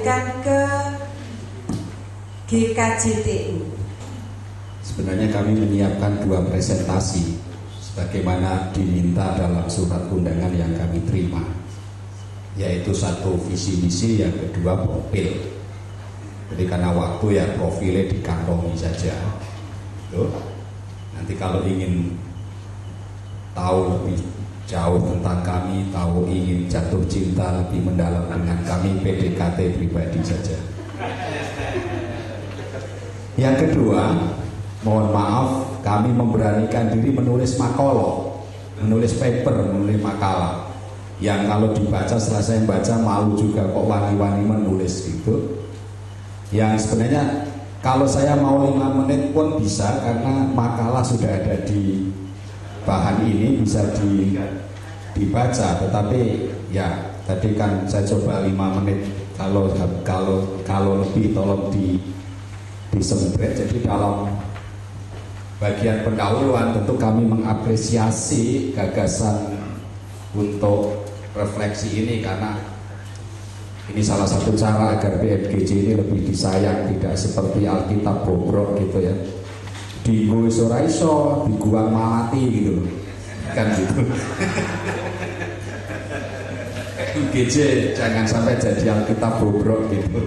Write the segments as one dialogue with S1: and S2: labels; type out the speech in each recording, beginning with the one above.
S1: dialihkan ke GKJTU?
S2: Sebenarnya kami menyiapkan 2 presentasi sebagaimana diminta dalam surat undangan yang kami terima, yaitu 1 visi misi, yang kedua profil. Jadi karena waktu ya profilnya dikantongi saja. Tuh. Nanti kalau ingin tahu lebih jauh tentang kami, tahu ingin jatuh cinta lebih mendalam dengan kami, PDKT pribadi saja. Yang kedua, mohon maaf, kami memberanikan diri menulis makalah, menulis paper, menulis makalah. Yang kalau dibaca, setelah saya baca malu juga kok wani-wani menulis gitu. Yang sebenarnya kalau saya mau 5 menit pun bisa, karena makalah sudah ada di bahan ini, bisa dibaca. Tetapi ya tadi kan saya coba 5 menit. Kalau lebih tolong disemprit. Jadi dalam bagian pendahuluan tentu kami mengapresiasi gagasan untuk refleksi ini, karena ini salah satu cara agar BMGJ ini lebih disayang, tidak seperti Alkitab bobrok gitu ya, di gue soraiso, di gua mati gitu kan gitu. BMGJ jangan sampai jadi Alkitab bobrok gitu.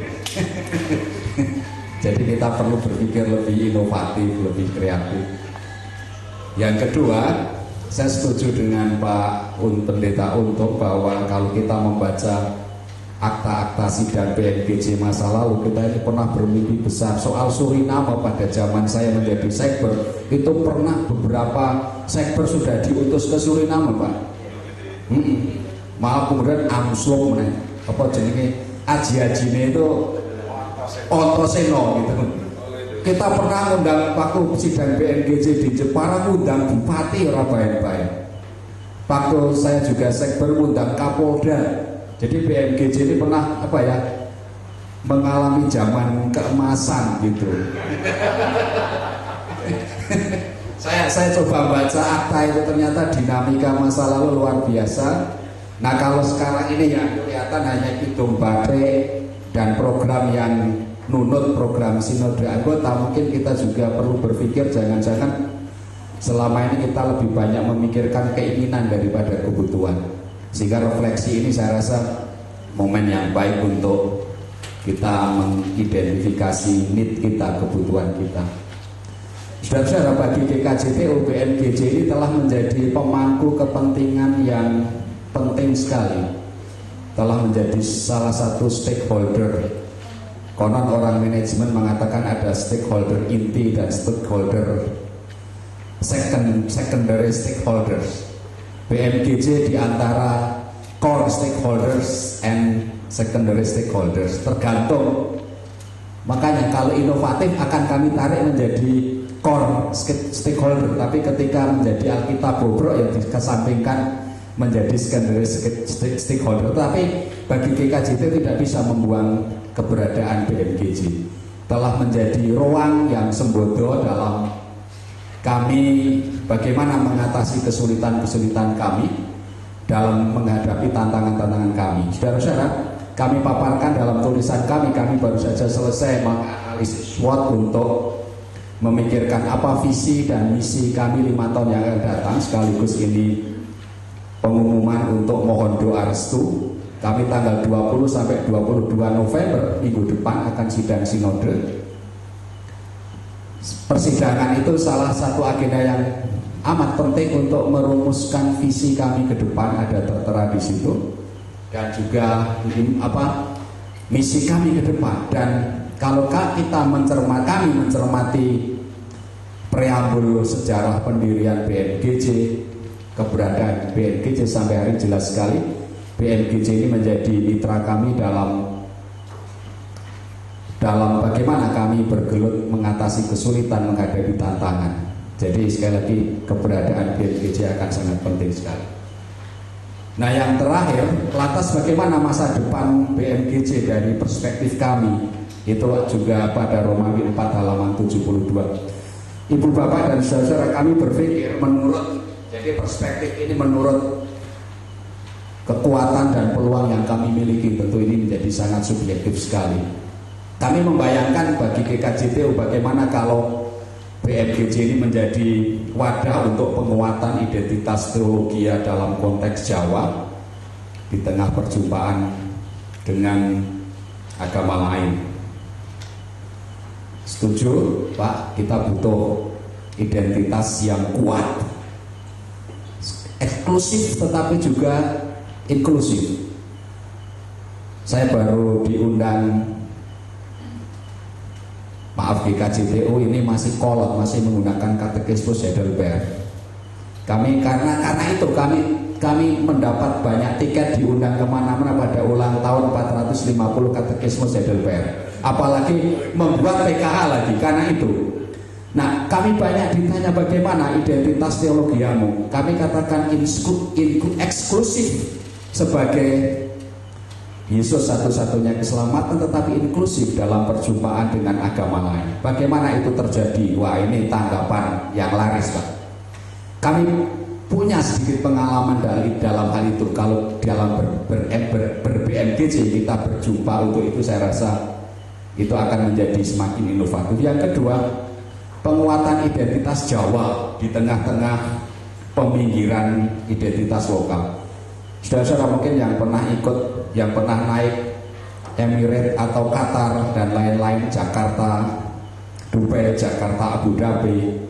S2: Jadi kita perlu berpikir lebih inovatif, lebih kreatif. Yang kedua, saya setuju dengan Pak Pendeta Untung bahwa kalau kita membaca akta-akta sidang BMGJ masa lalu, kita ini pernah bermimpi besar soal Suriname. Pada zaman saya menjadi sekber, itu pernah beberapa sekber sudah diutus ke Suriname, Pak. Malah kemudian angslung apa jenenge aji-ajine itu Ontoseno gitu. Kita pernah ngundang waktu sidang BMGJ di Jepara, ngundang bupati ora bayang-bayang. Waktu saya juga sekber ngundang Kapolda. Jadi BMGJ ini pernah apa ya, mengalami zaman keemasan gitu. Saya coba baca akta itu, ternyata dinamika masa lalu luar biasa. Nah kalau sekarang ini yang kelihatan hanya hitung baterai dan program yang nunut program sinode anggota, mungkin kita juga perlu berpikir jangan-jangan selama ini kita lebih banyak memikirkan keinginan daripada kebutuhan. Sehingga refleksi ini saya rasa momen yang baik untuk kita mengidentifikasi need kita, kebutuhan kita. Saudara-saudara, bagi GKJTU, BMGJ ini telah menjadi pemangku kepentingan yang penting sekali, telah menjadi salah satu stakeholder. Konon orang manajemen mengatakan ada stakeholder inti dan stakeholder secondary stakeholders. BMGJ di antara core stakeholders and secondary stakeholders, tergantung. Makanya kalau inovatif akan kami tarik menjadi core stakeholder, tapi ketika menjadi Alkitab bobrok ya dikesampingkan menjadi secondary stakeholder. Tapi bagi GKJT tidak bisa membuang keberadaan BMGJ. Telah menjadi ruang yang sembodo dalam kami bagaimana mengatasi kesulitan-kesulitan kami dalam menghadapi tantangan-tantangan kami. Saudara-saudara, kami paparkan dalam tulisan kami baru saja selesai menganalisis SWOT untuk memikirkan apa visi dan misi kami 5 tahun yang akan datang. Sekaligus ini pengumuman untuk mohon doa restu. Kami tanggal 20 sampai 22 November minggu depan akan sidang sinode. Persidangan itu salah satu agenda yang amat penting untuk merumuskan visi kami ke depan, ada tertera di situ, dan juga misi kami ke depan. Dan kalau kita mencermati preambul sejarah pendirian BMGJ, keberadaan BMGJ sampai hari ini jelas sekali. BMGJ ini menjadi mitra kami dalam bagaimana kami bergelut mengatasi kesulitan, menghadapi tantangan. Jadi sekali lagi keberadaan BMGJ akan sangat penting sekali. Nah yang terakhir, lantas bagaimana masa depan BMGJ dari perspektif kami? Itu juga pada Romawi 4 halaman 72. Ibu bapak dan saudara, kami berpikir jadi perspektif ini menurut kekuatan dan peluang yang kami miliki tentu ini menjadi sangat subjektif sekali. Kami membayangkan bagi GKJTU bagaimana kalau BMGJ ini menjadi wadah untuk penguatan identitas teologi dalam konteks Jawa di tengah perjumpaan dengan agama lain. Setuju, Pak? Kita butuh identitas yang kuat, eksklusif tetapi juga inklusif. Saya baru diundang, maaf, GKJTU ini masih kolot, masih menggunakan katekismus Heidelberg. Karena itu kami mendapat banyak tiket diundang kemana-mana pada ulang tahun 450 katekismus Heidelberg. Apalagi membuat PKH lagi karena itu. Nah, kami banyak ditanya bagaimana identitas teologiamu. Kami katakan eksklusif sebagai Yesus satu-satunya keselamatan, tetapi inklusif dalam perjumpaan dengan agama lain. Bagaimana itu terjadi? Wah, ini tanggapan yang laris, Pak. Kami punya sedikit pengalaman dalam hal itu. Kalau dalam ber-BMGJ kita berjumpa untuk itu, saya rasa itu akan menjadi semakin inovatif. Yang kedua, penguatan identitas Jawa di tengah-tengah peminggiran identitas lokal. Saudara-saudara mungkin yang pernah naik Emirates atau Qatar dan lain-lain, Jakarta, Dubai, Jakarta, Abu Dhabi,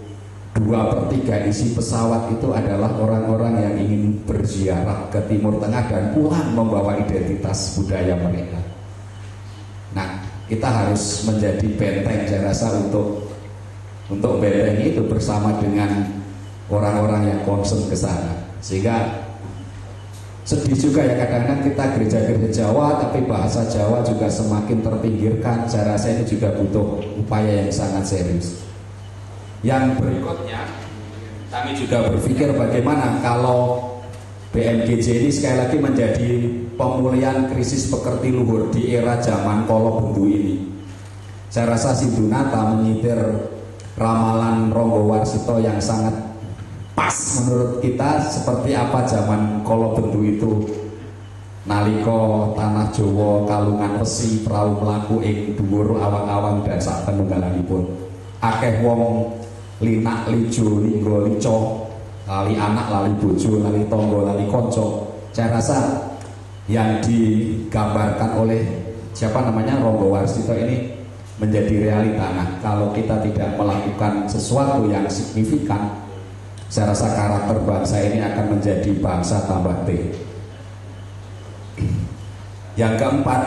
S2: 2/3 isi pesawat itu adalah orang-orang yang ingin berziarah ke Timur Tengah dan pulang membawa identitas budaya mereka. Nah, kita harus menjadi benteng, saya rasa, untuk benteng itu bersama dengan orang-orang yang concern ke sana. Sehingga sedih juga ya kadang-kadang kita gereja-gereja Jawa tapi bahasa Jawa juga semakin terpinggirkan. Saya rasa ini juga butuh upaya yang sangat serius. Yang berikutnya, kami juga berpikir bagaimana kalau BMGJ ini sekali lagi menjadi pemulihan krisis pekerti luhur di era zaman Kolo Bendu ini. Saya rasa Sindunata menyitir ramalan Ronggo Warsito yang sangat pas menurut kita, seperti apa zaman Kolo Bendu itu. Naliko tanah Jawa kalungan wesi prau mlaku ing dhuwur awang-awang dan sak penunggalanipun. Akeh wong linak lijo linggo lico, lali anak lali bojo lali tangga lali kanca. Saya rasa yang digambarkan oleh Ronggo Warsito ini menjadi realita. Nah, kalau kita tidak melakukan sesuatu yang signifikan, saya rasa karakter bangsa ini akan menjadi bangsa tambah T. Yang keempat,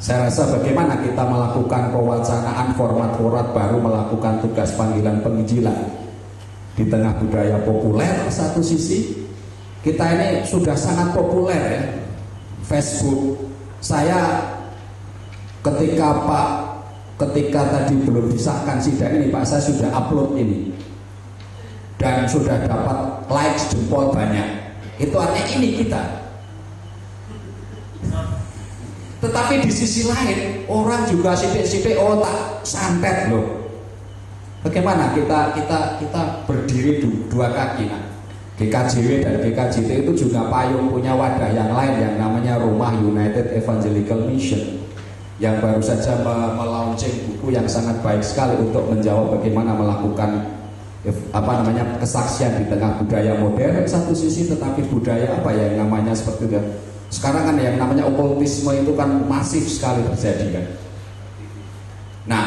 S2: saya rasa bagaimana kita melakukan pewacanaan format-format baru, melakukan tugas panggilan penginjilan di tengah budaya populer. Satu sisi kita ini sudah sangat populer ya, Facebook. Saya ketika tadi belum disahkan sidang ini, Pak, saya sudah upload ini dan sudah dapat likes jempol banyak. Itu artinya ini kita. Tetapi di sisi lain orang juga sidik-sidik, oh tak santet loh. Bagaimana kita berdiri dua kaki. Nah, GKJW dan GKJT itu juga payung punya wadah yang lain yang namanya Rumah United Evangelical Mission, yang baru saja melaunching buku yang sangat baik sekali untuk menjawab bagaimana melakukan kesaksian di tengah budaya modern satu sisi, tetapi budaya yang namanya seperti itu. Sekarang kan yang namanya okultisme itu kan masif sekali terjadi kan. Nah,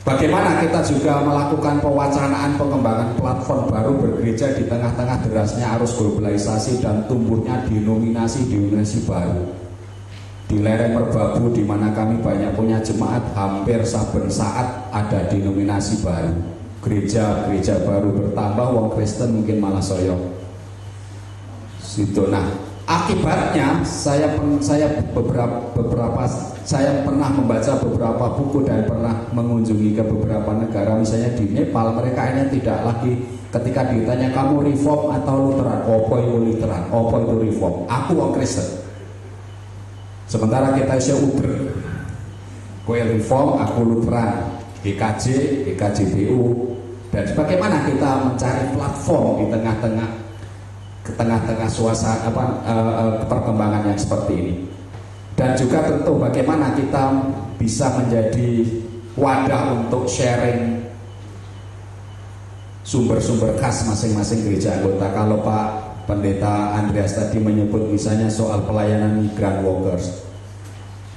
S2: bagaimana kita juga melakukan pewacanaan pengembangan platform baru bergereja di tengah-tengah derasnya arus globalisasi dan tumbuhnya denominasi baru. Di lereng Merbabu di mana kami banyak punya jemaat, hampir saben saat ada denominasi baru. Gereja baru bertambah, wong Kristen mungkin malah soyong. Situ. Nah, akibatnya saya pernah membaca beberapa buku dan pernah mengunjungi ke beberapa negara, misalnya di Nepal. Mereka ini tidak lagi ketika ditanya kamu reform atau Lutheran, opo itu Lutheran, opo itu reform, aku wong Kristen. Sementara kita isya uber, kowe reform, aku Lutheran, GKJ, GKJTU. Dan bagaimana kita mencari platform di tengah-tengah ke tengah-tengah suasana perkembangan yang seperti ini. Dan juga tentu bagaimana kita bisa menjadi wadah untuk sharing sumber-sumber khas masing-masing gereja anggota. Kalau Pak Pendeta Andreas tadi menyebut misalnya soal pelayanan migrant workers,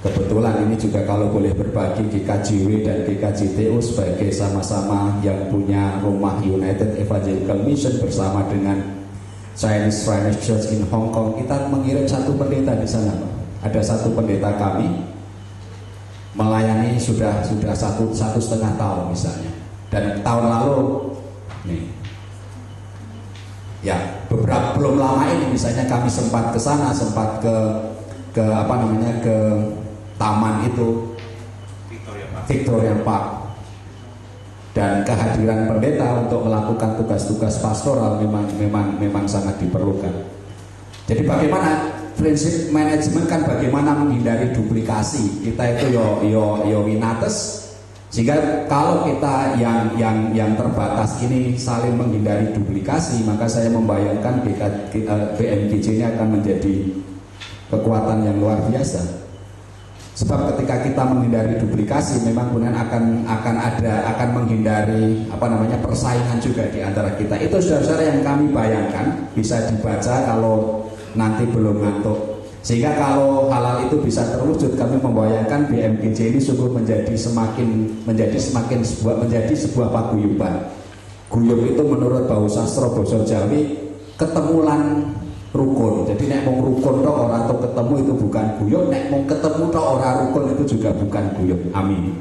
S2: kebetulan ini juga kalau boleh berbagi GKJW dan GKJTO sebagai sama-sama yang punya rumah United Evangelical Mission bersama dengan Chinese Finance Church in Hong Kong, kita mengirim satu pendeta di sana, Pak. Ada satu pendeta kami melayani sudah 1,5 tahun misalnya, dan tahun lalu nih ya beberapa belum lama ini misalnya kami sempat ke sana, sempat ke ke taman itu Victoria Park, dan kehadiran pendeta untuk melakukan tugas-tugas pastoral memang sangat diperlukan. Jadi bagaimana prinsip manajemen kan bagaimana menghindari duplikasi. Kita itu yo winates, sehingga kalau kita yang terbatas ini saling menghindari duplikasi, maka saya membayangkan BMGJ ini akan menjadi kekuatan yang luar biasa. Sebab ketika kita menghindari duplikasi, memang kemudian akan menghindari persaingan juga di antara kita. Itu saudara-saudara yang kami bayangkan, bisa dibaca kalau nanti belum ngantuk. Sehingga kalau hal-hal itu bisa terwujud, kami membayangkan BMGJ ini sungguh menjadi sebuah paguyuban. Guyub itu menurut bahasa sastra basa Jawi ketemulan rukun. Jadi nek mung rukun tok ora tok ketemu itu bukan guyub, nek mung ketemu tok ora rukun itu juga bukan guyub. Amin.